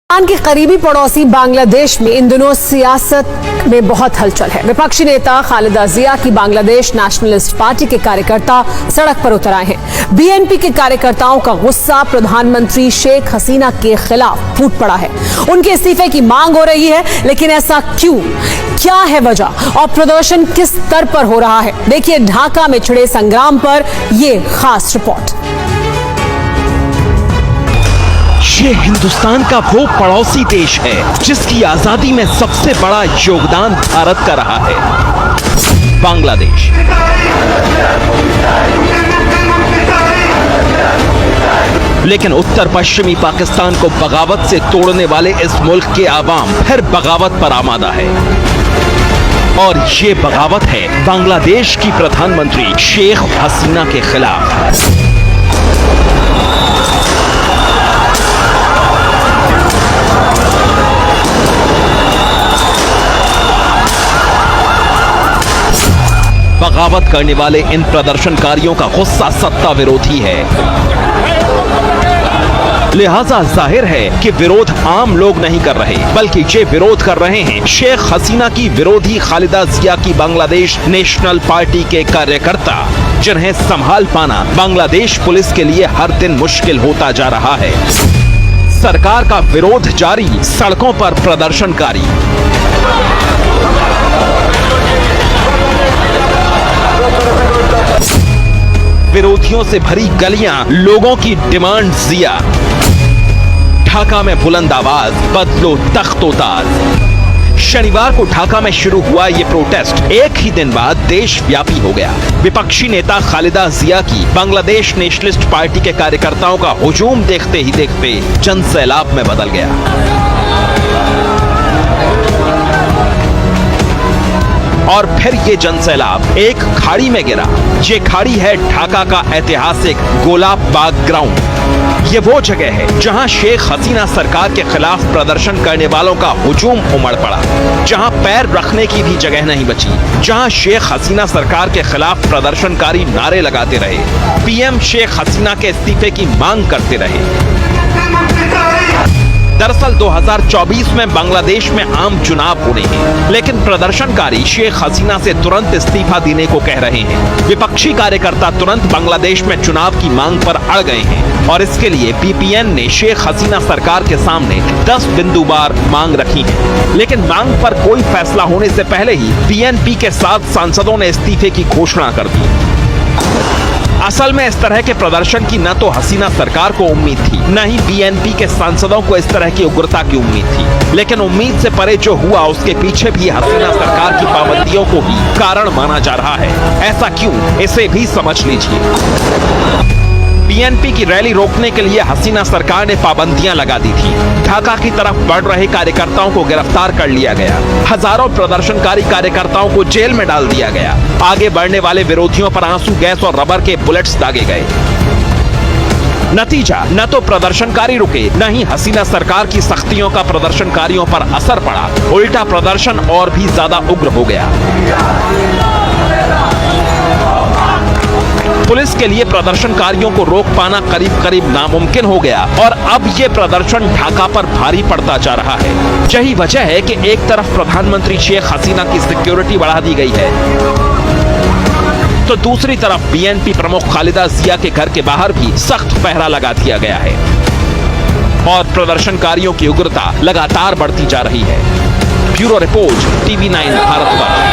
पाकिस्तान के करीबी पड़ोसी बांग्लादेश में इन दिनों सियासत में बहुत हलचल है। विपक्षी नेता खालिदा जिया की बांग्लादेश नेशनलिस्ट पार्टी के कार्यकर्ता सड़क पर उतर आए हैं। बीएनपी के कार्यकर्ताओं का गुस्सा प्रधानमंत्री शेख हसीना के खिलाफ फूट पड़ा है। उनके इस्तीफे की मांग हो रही है, लेकिन ऐसा क्यों, क्या है वजह और प्रदर्शन किस स्तर पर हो रहा है? देखिए ढाका में छिड़े संग्राम पर यह खास रिपोर्ट। ये हिंदुस्तान का वो पड़ोसी देश है जिसकी आजादी में सबसे बड़ा योगदान भारत का रहा है, बांग्लादेश। लेकिन उत्तर पश्चिमी पाकिस्तान को बगावत से तोड़ने वाले इस मुल्क के आवाम फिर बगावत पर आमादा है। और ये बगावत है बांग्लादेश की प्रधानमंत्री शेख हसीना के खिलाफ। बगावत करने वाले इन प्रदर्शनकारियों का गुस्सा सत्ता विरोधी है, लिहाजा जाहिर है कि विरोध आम लोग नहीं कर रहे, बल्कि ये विरोध कर रहे हैं शेख हसीना की विरोधी खालिदा जिया की बांग्लादेश नेशनल पार्टी के कार्यकर्ता, जिन्हें संभाल पाना बांग्लादेश पुलिस के लिए हर दिन मुश्किल होता जा रहा है। सरकार का विरोध जारी, सड़कों पर प्रदर्शनकारी। विरोधियों से भरी गलियां, लोगों की डिमांड जिया। ढाका में बुलंद आवाज, बदलो तख्तो-ताज। शनिवार को ढाका में शुरू हुआ ये प्रोटेस्ट एक ही दिन बाद देशव्यापी हो गया। विपक्षी नेता खालिदा जिया की बांग्लादेश नेशनलिस्ट पार्टी के कार्यकर्ताओं का हुजूम देखते ही देखते जनसैलाब में बदल गया। और फिर ये जनसैलाब एक खाड़ी में गिरा। ये खाड़ी है ढाका का ऐतिहासिक गोलाब बाग ग्राउंड। ये वो जगह है जहां शेख हसीना सरकार के खिलाफ प्रदर्शन करने वालों का हुजूम उमड़ पड़ा, जहां पैर रखने की भी जगह नहीं बची, जहां शेख हसीना सरकार के खिलाफ प्रदर्शनकारी नारे लगाते रहे, पीएम शेख हसीना के इस्तीफे की मांग करते रहे। दरअसल 2024 में बांग्लादेश में आम चुनाव होने हैं, लेकिन प्रदर्शनकारी शेख हसीना से तुरंत इस्तीफा देने को कह रहे हैं। विपक्षी कार्यकर्ता तुरंत बांग्लादेश में चुनाव की मांग पर अड़ गए हैं और इसके लिए बीपीएन ने शेख हसीना सरकार के सामने 10 बिंदुवार मांग रखी है। लेकिन मांग पर कोई फैसला होने से पहले ही बीएनपी के 7 सांसदों ने इस्तीफे की घोषणा कर दी। असल में इस तरह के प्रदर्शन की न तो हसीना सरकार को उम्मीद थी, न ही बीएनपी के सांसदों को इस तरह की उग्रता की उम्मीद थी। लेकिन उम्मीद से परे जो हुआ उसके पीछे भी हसीना सरकार की पाबंदियों को ही कारण माना जा रहा है। ऐसा क्यों, इसे भी समझ लीजिए। बीएनपी की रैली रोकने के लिए हसीना सरकार ने पाबंदियां लगा दी थी। ढाका की तरफ बढ़ रहे कार्यकर्ताओं को गिरफ्तार कर लिया गया। हजारों प्रदर्शनकारी कार्यकर्ताओं को जेल में डाल दिया गया। आगे बढ़ने वाले विरोधियों पर आंसू गैस और रबर के बुलेट्स दागे गए। नतीजा, न तो प्रदर्शनकारी रुके, न ही हसीना सरकार की सख्तियों का प्रदर्शनकारियों पर असर पड़ा। उल्टा प्रदर्शन और भी ज्यादा उग्र हो गया। पुलिस के लिए प्रदर्शनकारियों को रोक पाना करीब करीब नामुमकिन हो गया और अब ये प्रदर्शन ढाका पर भारी पड़ता जा रहा है। यही वजह है कि एक तरफ प्रधानमंत्री शेख हसीना की सिक्योरिटी बढ़ा दी गई है, तो दूसरी तरफ बीएनपी प्रमुख खालिदा जिया के घर के बाहर भी सख्त पहरा लगा दिया गया है और प्रदर्शनकारियों की उग्रता लगातार बढ़ती जा रही है। Bureau report, TV9 Bharat.